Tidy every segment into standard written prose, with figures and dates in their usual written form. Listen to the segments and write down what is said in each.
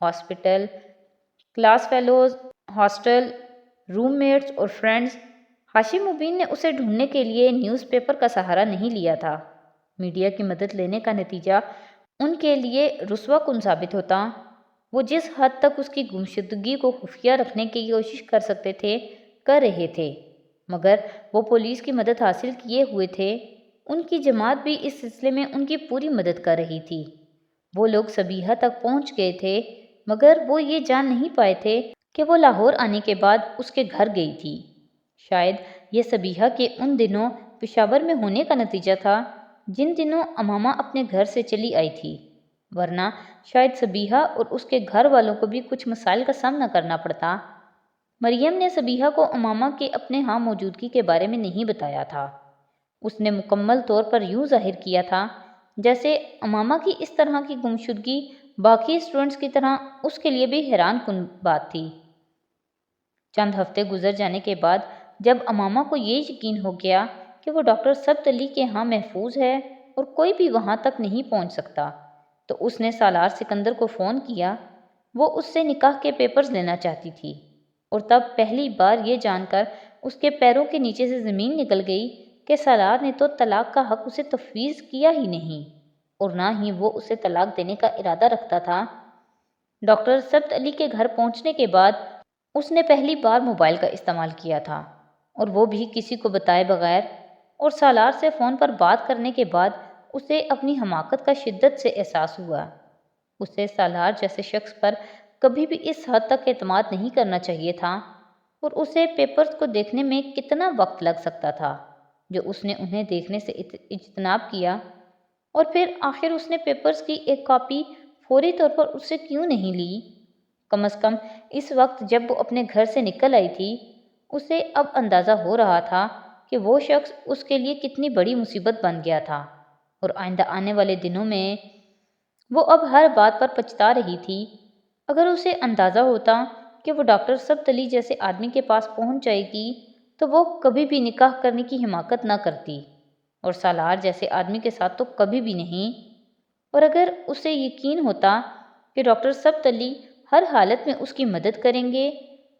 Hospital, class fellows, hostel, روم mates اور friends. ہاشم مبین نے اسے ڈھونڈنے کے لیے نیوز پیپر کا سہارا نہیں لیا تھا۔ میڈیا کی مدد لینے کا نتیجہ ان کے لیے رسوا کن ثابت ہوتا۔ وہ جس حد تک اس کی گمشدگی کو خفیہ رکھنے کی کوشش کر سکتے تھے کر رہے تھے، مگر وہ پولیس کی مدد حاصل کیے ہوئے تھے۔ ان کی جماعت بھی اس سلسلے میں ان کی پوری مدد کر رہی تھی۔ وہ لوگ سبیحہ تک پہنچ گئے تھے، مگر وہ یہ جان نہیں پائے تھے کہ وہ لاہور آنے کے بعد اس کے گھر گئی تھی۔ شاید یہ سبیحہ کے ان دنوں پشاور میں ہونے کا نتیجہ تھا جن دنوں امامہ اپنے گھر سے چلی آئی تھی، ورنہ شاید سبیحہ اور اس کے گھر والوں کو بھی کچھ مسائل کا سامنا کرنا پڑتا۔ مریم نے سبیحہ کو امامہ کے اپنے ہاں موجودگی کے بارے میں نہیں بتایا تھا۔ اس نے مکمل طور پر یوں ظاہر کیا تھا جیسے امامہ کی اس طرح کی گمشدگی باقی اسٹوڈنٹس کی طرح اس کے لیے بھی حیران کن بات تھی۔ چند ہفتے گزر جانے کے بعد جب امامہ کو یہ یقین ہو گیا کہ وہ ڈاکٹر ثبت علی کے ہاں محفوظ ہے اور کوئی بھی وہاں تک نہیں پہنچ سکتا، تو اس نے سالار سکندر کو فون کیا۔ وہ اس سے نکاح کے پیپرز لینا چاہتی تھی، اور تب پہلی بار یہ جان کر اس کے پیروں کے نیچے سے زمین نکل گئی کہ سالار نے تو طلاق کا حق اسے تفویض کیا ہی نہیں، اور نہ ہی وہ اسے طلاق دینے کا ارادہ رکھتا تھا۔ ڈاکٹر ثبت علی کے گھر پہنچنے کے بعد اس نے پہلی بار موبائل کا استعمال کیا تھا، اور وہ بھی کسی کو بتائے بغیر، اور سالار سے فون پر بات کرنے کے بعد اسے اپنی حماقت کا شدت سے احساس ہوا۔ اسے سالار جیسے شخص پر کبھی بھی اس حد تک اعتماد نہیں کرنا چاہیے تھا، اور اسے پیپرز کو دیکھنے میں کتنا وقت لگ سکتا تھا جو اس نے انہیں دیکھنے سے اجتناب کیا، اور پھر آخر اس نے پیپرز کی ایک کاپی فوری طور پر اس سے کیوں نہیں لی؟ کم از کم اس وقت جب وہ اپنے گھر سے نکل آئی تھی، اسے اب اندازہ ہو رہا تھا کہ وہ شخص اس کے لیے کتنی بڑی مصیبت بن گیا تھا، اور آئندہ آنے والے دنوں میں وہ اب ہر بات پر پچھتا رہی تھی۔ اگر اسے اندازہ ہوتا کہ وہ ڈاکٹر ثبت علی جیسے آدمی کے پاس پہنچ جائے گی تو وہ کبھی بھی نکاح کرنے کی حماقت نہ کرتی، اور سالار جیسے آدمی کے ساتھ تو کبھی بھی نہیں۔ اور اگر اسے یقین ہوتا کہ ڈاکٹر ثبت علی ہر حالت میں اس کی مدد کریں گے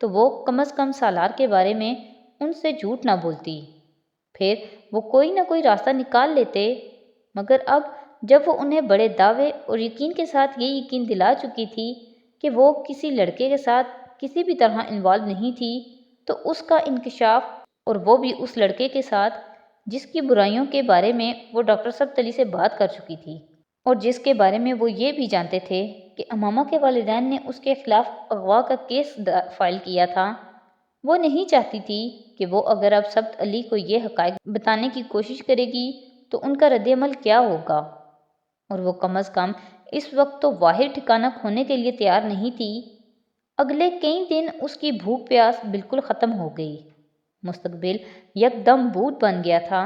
تو وہ کم از کم سالار کے بارے میں ان سے جھوٹ نہ بولتی، پھر وہ کوئی نہ کوئی راستہ نکال لیتے۔ مگر اب جب وہ انہیں بڑے دعوے اور یقین کے ساتھ یہ یقین دلا چکی تھی کہ وہ کسی لڑکے کے ساتھ کسی بھی طرح انوالو نہیں تھی، تو اس کا انکشاف، اور وہ بھی اس لڑکے کے ساتھ جس کی برائیوں کے بارے میں وہ ڈاکٹر ثبت علی سے بات کر چکی تھی، اور جس کے بارے میں وہ یہ بھی جانتے تھے کہ امامہ کے والدین نے اس کے خلاف اغوا کا کیس فائل کیا تھا۔ وہ نہیں چاہتی تھی کہ وہ اگر اب ثبت علی کو یہ حقائق بتانے کی کوشش کرے گی تو ان کا رد عمل کیا ہوگا، اور وہ کم از کم اس وقت تو واحد ٹھکانہ کھونے کے لیے تیار نہیں تھی۔ اگلے کئی دن اس کی بھوک پیاس بالکل ختم ہو گئی۔ مستقبل یکدم بھوت بن گیا تھا،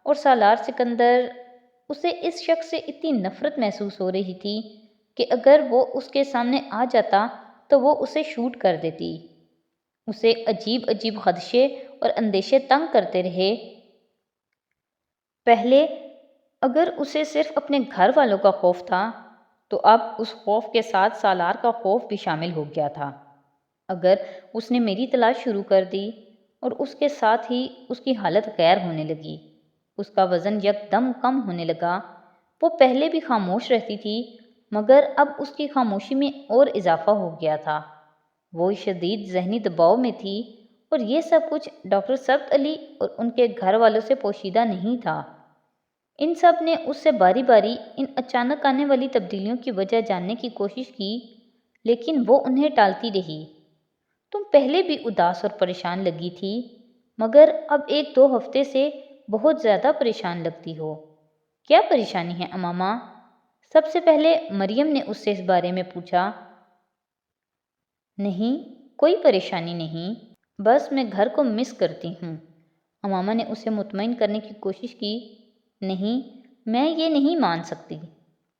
اور سالار سکندر، اسے اس شخص سے اتنی نفرت محسوس ہو رہی تھی کہ اگر وہ اس کے سامنے آ جاتا تو وہ اسے شوٹ کر دیتی۔ اسے عجیب عجیب خدشے اور اندیشے تنگ کرتے رہے۔ پہلے اگر اسے صرف اپنے گھر والوں کا خوف تھا تو اب اس خوف کے ساتھ سالار کا خوف بھی شامل ہو گیا تھا۔ اگر اس نے میری تلاش شروع کر دی اور اس کے ساتھ ہی اس کی حالت غیر ہونے لگی، اس کا وزن یکدم کم ہونے لگا۔ وہ پہلے بھی خاموش رہتی تھی، مگر اب اس کی خاموشی میں اور اضافہ ہو گیا تھا۔ وہ شدید ذہنی دباؤ میں تھی، اور یہ سب کچھ ڈاکٹر ثبت علی اور ان کے گھر والوں سے پوشیدہ نہیں تھا۔ ان سب نے اس سے باری باری ان اچانک آنے والی تبدیلیوں کی وجہ جاننے کی کوشش کی، لیکن وہ انہیں ٹالتی رہی۔ تم پہلے بھی اداس اور پریشان لگی تھی، مگر اب ایک دو ہفتے سے بہت زیادہ پریشان لگتی ہو۔ کیا پریشانی ہے امامہ؟ سب سے پہلے مریم نے اس سے اس بارے میں پوچھا۔ نہیں، کوئی پریشانی نہیں، بس میں گھر کو مس کرتی ہوں۔ امامہ نے اسے مطمئن کرنے کی کوشش کی۔ نہیں، میں یہ نہیں مان سکتی۔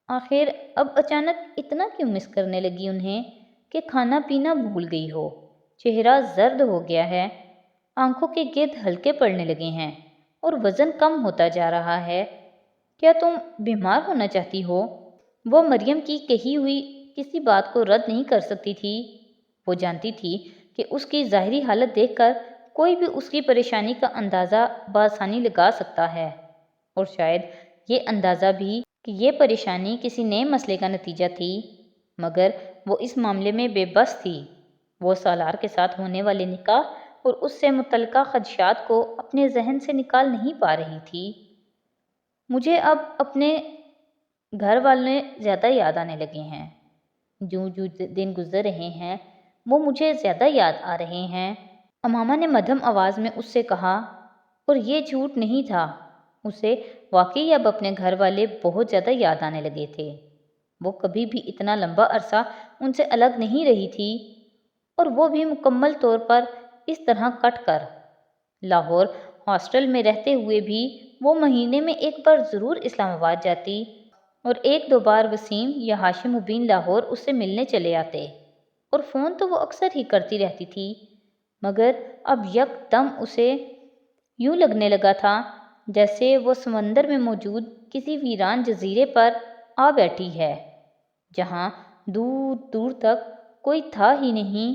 آخر اب اچانک اتنا کیوں مس کرنے لگی انہیں کہ کھانا پینا بھول گئی ہو؟ چہرہ زرد ہو گیا ہے، آنکھوں کے گرد ہلکے پڑنے لگے ہیں، اور وزن کم ہوتا جا رہا ہے۔ کیا تم بیمار ہونا چاہتی ہو؟ وہ مریم کی کہی ہوئی کسی بات کو رد نہیں کر سکتی تھی۔ وہ جانتی تھی کہ اس کی ظاہری حالت دیکھ کر کوئی بھی اس کی پریشانی کا اندازہ بآسانی لگا سکتا ہے، اور شاید یہ اندازہ بھی کہ یہ پریشانی کسی نئے مسئلے کا نتیجہ تھی، مگر وہ اس معاملے میں بے بس تھی۔ وہ سالار کے ساتھ ہونے والے نکاح اور اس سے متعلقہ خدشات کو اپنے ذہن سے نکال نہیں پا رہی تھی۔ مجھے اب اپنے گھر والے زیادہ یاد آنے لگے ہیں۔ جو دن گزر رہے ہیں وہ مجھے زیادہ یاد آ رہے ہیں، امامہ نے مدھم آواز میں اس سے کہا، اور یہ جھوٹ نہیں تھا، اسے واقعی اب اپنے گھر والے بہت زیادہ یاد آنے لگے تھے۔ وہ کبھی بھی اتنا لمبا عرصہ ان سے الگ نہیں رہی تھی، اور وہ بھی مکمل طور پر اس طرح کٹ کر۔ لاہور ہاسٹل میں رہتے ہوئے بھی وہ مہینے میں ایک بار ضرور اسلام آباد جاتی، اور ایک دو بار وسیم یا ہاشم مبین لاہور اس سے ملنے چلے آتے، اور فون تو وہ اکثر ہی کرتی رہتی تھی، مگر اب یک دم اسے یوں لگنے لگا تھا جیسے وہ سمندر میں موجود کسی ویران جزیرے پر آ بیٹھی ہے، جہاں دور دور تک کوئی تھا ہی نہیں،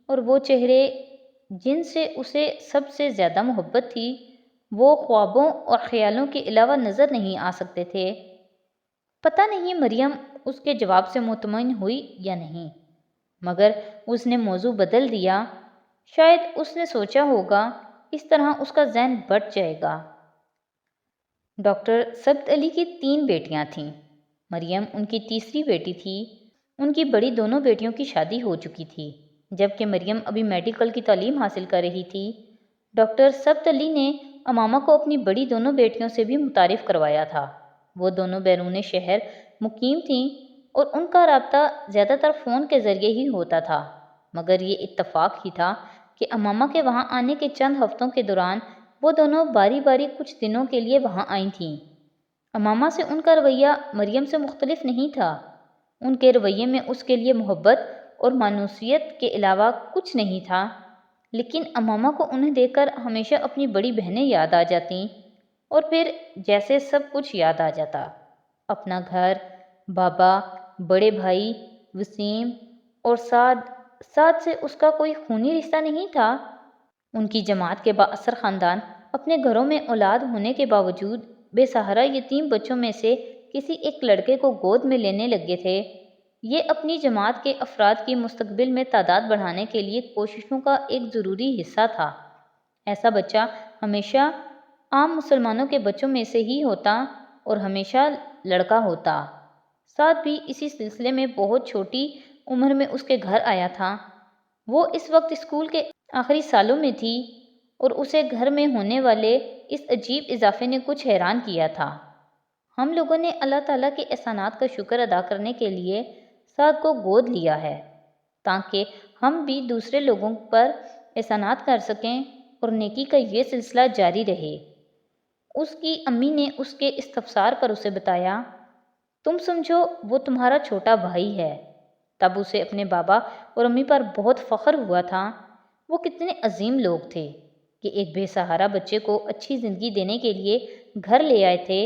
اور وہ چہرے جن سے اسے سب سے زیادہ محبت تھی وہ خوابوں اور خیالوں کے علاوہ نظر نہیں آ سکتے تھے۔ پتہ نہیں مریم اس کے جواب سے مطمئن ہوئی یا نہیں، مگر اس نے موضوع بدل دیا۔ شاید اس نے سوچا ہوگا اس طرح اس کا ذہن بٹ جائے گا۔ ڈاکٹر ثبت علی کی 3 بیٹیاں تھیں، مریم ان کی تیسری بیٹی تھی۔ ان کی بڑی دونوں بیٹیوں کی شادی ہو چکی تھی، جبکہ مریم ابھی میڈیکل کی تعلیم حاصل کر رہی تھی۔ ڈاکٹر ثبت علی نے امامہ کو اپنی بڑی دونوں بیٹیوں سے بھی متعارف کروایا تھا۔ وہ دونوں بیرون شہر مقیم تھیں اور ان کا رابطہ زیادہ تر فون کے ذریعے ہی ہوتا تھا، مگر یہ اتفاق ہی تھا کہ امامہ کے وہاں آنے کے چند ہفتوں کے دوران وہ دونوں باری باری کچھ دنوں کے لیے وہاں آئی تھیں۔ امامہ سے ان کا رویہ مریم سے مختلف نہیں تھا۔ ان کے رویے میں اس کے لیے محبت اور مانوسیت کے علاوہ کچھ نہیں تھا، لیکن امامہ کو انہیں دیکھ کر ہمیشہ اپنی بڑی بہنیں یاد آ جاتیں، اور پھر جیسے سب کچھ یاد آ جاتا، اپنا گھر، بابا، بڑے بھائی وسیم، اور سعد سے اس کا کوئی خونی رشتہ نہیں تھا۔ ان کی جماعت کے با اثر خاندان اپنے گھروں میں اولاد ہونے کے باوجود بے سہارا یتیم بچوں میں سے کسی ایک لڑکے کو گود میں لینے لگے تھے۔ یہ اپنی جماعت کے افراد کی مستقبل میں تعداد بڑھانے کے لیے کوششوں کا ایک ضروری حصہ تھا۔ ایسا بچہ ہمیشہ عام مسلمانوں کے بچوں میں سے ہی ہوتا اور ہمیشہ لڑکا ہوتا۔ سعد بھی اسی سلسلے میں بہت چھوٹی عمر میں اس کے گھر آیا تھا۔ وہ اس وقت اسکول کے آخری سالوں میں تھی، اور اسے گھر میں ہونے والے اس عجیب اضافے نے کچھ حیران کیا تھا۔ ہم لوگوں نے اللہ تعالیٰ کے احسانات کا شکر ادا کرنے کے لیے سعد کو گود لیا ہے، تاکہ ہم بھی دوسرے لوگوں پر احسانات کر سکیں اور نیکی کا یہ سلسلہ جاری رہے۔ اس کی امی نے اس کے استفسار پر اسے بتایا، تم سمجھو وہ تمہارا چھوٹا بھائی ہے۔ تب اسے اپنے بابا اور امی پر بہت فخر ہوا تھا۔ وہ کتنے عظیم لوگ تھے کہ ایک بے سہارا بچے کو اچھی زندگی دینے کے لیے گھر لے آئے تھے،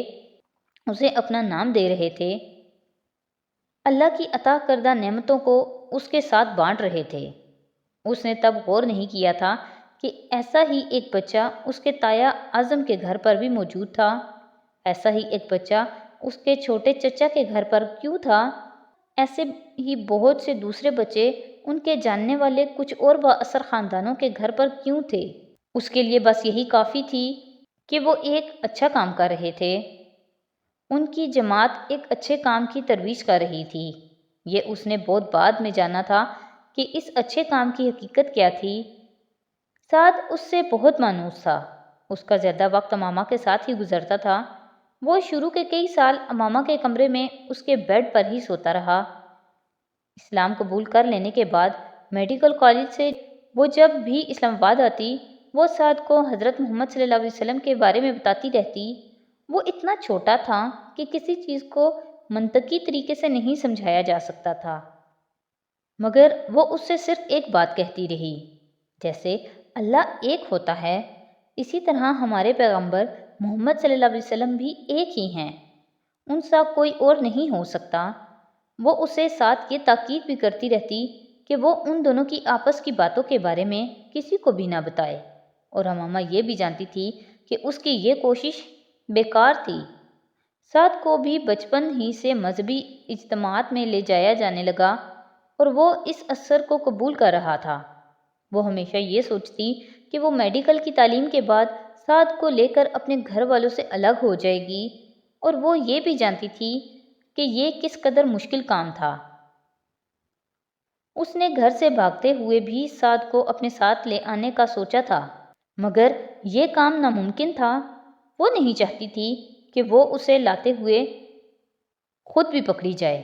اسے اپنا نام دے رہے تھے، اللہ کی عطا کردہ نعمتوں کو اس کے ساتھ بانٹ رہے تھے۔ اس نے تب غور نہیں کیا تھا کہ ایسا ہی ایک بچہ اس کے تایا اعظم کے گھر پر بھی موجود تھا، ایسا ہی ایک بچہ اس کے چھوٹے چچا کے گھر پر کیوں تھا، ایسے ہی بہت سے دوسرے بچے ان کے جاننے والے کچھ اور با اثر خاندانوں کے گھر پر کیوں تھے۔ اس کے لیے بس یہی کافی تھی کہ وہ ایک اچھا کام کر رہے تھے۔ ان کی جماعت ایک اچھے کام کی ترویج کر رہی تھی۔ یہ اس نے بہت بعد میں جانا تھا کہ اس اچھے کام کی حقیقت کیا تھی۔ سعد اس سے بہت مانوس تھا۔ اس کا زیادہ وقت امامہ کے ساتھ ہی گزرتا تھا۔ وہ شروع کے کئی سال امامہ کے کمرے میں اس کے بیڈ پر ہی سوتا رہا۔ اسلام قبول کر لینے کے بعد میڈیکل کالج سے وہ جب بھی اسلام آباد آتی، وہ سعد کو حضرت محمد صلی اللہ علیہ وسلم کے بارے میں بتاتی رہتی۔ وہ اتنا چھوٹا تھا کہ کسی چیز کو منطقی طریقے سے نہیں سمجھایا جا سکتا تھا، مگر وہ اس سے صرف ایک بات کہتی رہی، جیسے اللہ ایک ہوتا ہے، اسی طرح ہمارے پیغمبر محمد صلی اللہ علیہ وسلم بھی ایک ہی ہیں، ان سا کوئی اور نہیں ہو سکتا۔ وہ اسے ساتھ یہ تاکید بھی کرتی رہتی کہ وہ ان دونوں کی آپس کی باتوں کے بارے میں کسی کو بھی نہ بتائے، اور امامہ یہ بھی جانتی تھی کہ اس کی یہ کوشش بیکار تھی۔ سعد کو بھی بچپن ہی سے مذہبی اجتماعات میں لے جایا جانے لگا اور وہ اس اثر کو قبول کر رہا تھا۔ وہ ہمیشہ یہ سوچتی کہ وہ میڈیکل کی تعلیم کے بعد سعد کو لے کر اپنے گھر والوں سے الگ ہو جائے گی، اور وہ یہ بھی جانتی تھی کہ یہ کس قدر مشکل کام تھا۔ اس نے گھر سے بھاگتے ہوئے بھی سعد کو اپنے ساتھ لے آنے کا سوچا تھا، مگر یہ کام ناممکن تھا۔ وہ نہیں چاہتی تھی کہ وہ اسے لاتے ہوئے خود بھی پکڑی جائے۔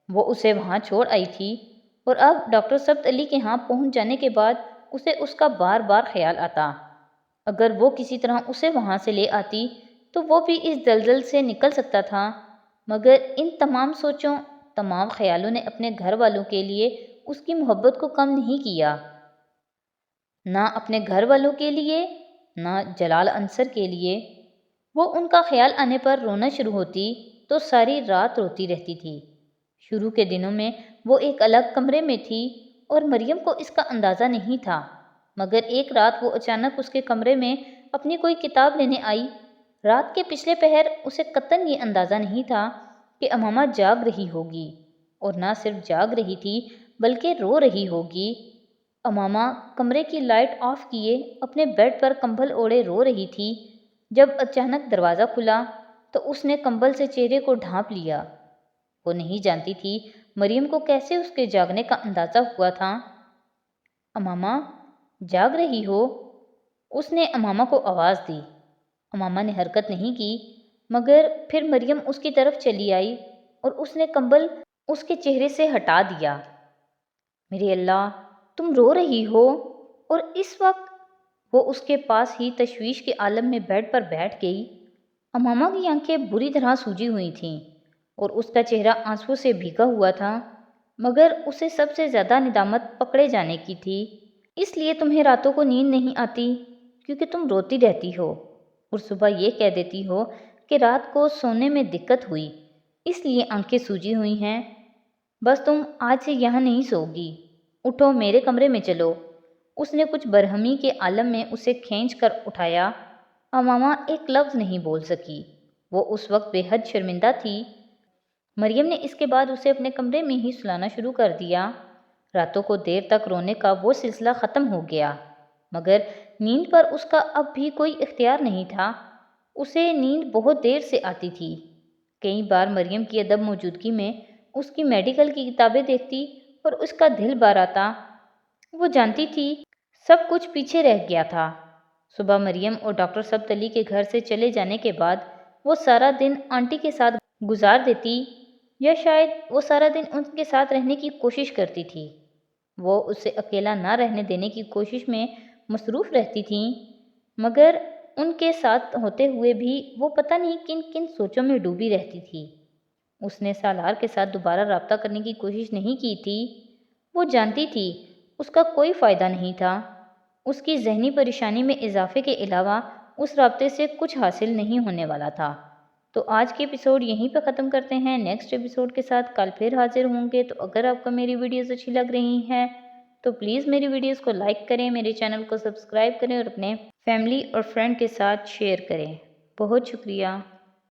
وہ اسے وہاں چھوڑ آئی تھی، اور اب ڈاکٹر ثبت علی کے ہاں پہنچ جانے کے بعد اسے اس کا بار بار خیال آتا۔ اگر وہ کسی طرح اسے وہاں سے لے آتی تو وہ بھی اس دلدل سے نکل سکتا تھا، مگر ان تمام سوچوں، تمام خیالوں نے اپنے گھر والوں کے لیے اس کی محبت کو کم نہیں کیا۔ نہ اپنے گھر والوں کے لیے، نہ جلال انصر کے لیے۔ وہ ان کا خیال آنے پر رونا شروع ہوتی تو ساری رات روتی رہتی تھی۔ شروع کے دنوں میں وہ ایک الگ کمرے میں تھی اور مریم کو اس کا اندازہ نہیں تھا، مگر ایک رات وہ اچانک اس کے کمرے میں اپنی کوئی کتاب لینے آئی۔ رات کے پچھلے پہر اسے قطعاً یہ اندازہ نہیں تھا کہ امامہ جاگ رہی ہوگی، اور نہ صرف جاگ رہی تھی بلکہ رو رہی ہوگی۔ امامہ کمرے کی لائٹ آف کیے اپنے بیڈ پر کمبل اوڑھے رو رہی تھی جب اچانک دروازہ کھلا تو اس نے کمبل سے چہرے کو ڈھانپ لیا۔ وہ نہیں جانتی تھی مریم کو کیسے اس کے جاگنے کا اندازہ ہوا تھا۔ امامہ جاگ رہی ہو؟ اس نے امامہ کو آواز دی۔ امامہ نے حرکت نہیں کی، مگر پھر مریم اس کی طرف چلی آئی اور اس نے کمبل اس کے چہرے سے ہٹا دیا۔ میرے اللہ، تم رو رہی ہو؟ اور اس وقت وہ اس کے پاس ہی تشویش کے عالم میں بیڈ پر بیٹھ گئی۔ امامہ کی آنکھیں بری طرح سوجی ہوئی تھیں اور اس کا چہرہ آنسوؤں سے بھیگا ہوا تھا، مگر اسے سب سے زیادہ ندامت پکڑے جانے کی تھی۔ اس لیے تمہیں راتوں کو نیند نہیں آتی کیونکہ تم روتی رہتی ہو، اور صبح یہ کہہ دیتی ہو کہ رات کو سونے میں دقت ہوئی، اس لیے آنکھیں سوجی ہوئی ہیں۔ بس تم آج سے یہاں نہیں سوگی، اٹھو میرے کمرے میں چلو۔ اس نے کچھ برہمی کے عالم میں اسے کھینچ کر اٹھایا۔ امامہ ایک لفظ نہیں بول سکی، وہ اس وقت بے حد شرمندہ تھی۔ مریم نے اس کے بعد اسے اپنے کمرے میں ہی سلانا شروع کر دیا۔ راتوں کو دیر تک رونے کا وہ سلسلہ ختم ہو گیا، مگر نیند پر اس کا اب بھی کوئی اختیار نہیں تھا۔ اسے نیند بہت دیر سے آتی تھی۔ کئی بار مریم کی عدم موجودگی میں اس کی میڈیکل کی کتابیں دیکھتی اور اس کا دل بھر آتا۔ وہ جانتی تھی سب کچھ پیچھے رہ گیا تھا۔ صبح مریم اور ڈاکٹر ثبت علی کے گھر سے چلے جانے کے بعد وہ سارا دن آنٹی کے ساتھ گزار دیتی، یا شاید وہ سارا دن ان کے ساتھ رہنے کی کوشش کرتی تھی۔ وہ اسے اکیلا نہ رہنے دینے کی کوشش میں مصروف رہتی تھیں، مگر ان کے ساتھ ہوتے ہوئے بھی وہ پتہ نہیں کن کن سوچوں میں ڈوبی رہتی تھی۔ اس نے سالار کے ساتھ دوبارہ رابطہ کرنے کی کوشش نہیں کی تھی۔ وہ جانتی تھی اس کا کوئی فائدہ نہیں تھا۔ اس کی ذہنی پریشانی میں اضافے کے علاوہ اس رابطے سے کچھ حاصل نہیں ہونے والا تھا۔ تو آج کے ایپیسوڈ یہیں پہ ختم کرتے ہیں۔ نیکسٹ ایپیسوڈ کے ساتھ کل پھر حاضر ہوں گے۔ تو اگر آپ کو میری ویڈیوز اچھی لگ رہی ہیں تو پلیز میری ویڈیوز کو لائک کریں، میرے چینل کو سبسکرائب کریں اور اپنے فیملی اور فرینڈ کے ساتھ شیئر کریں۔ بہت شکریہ۔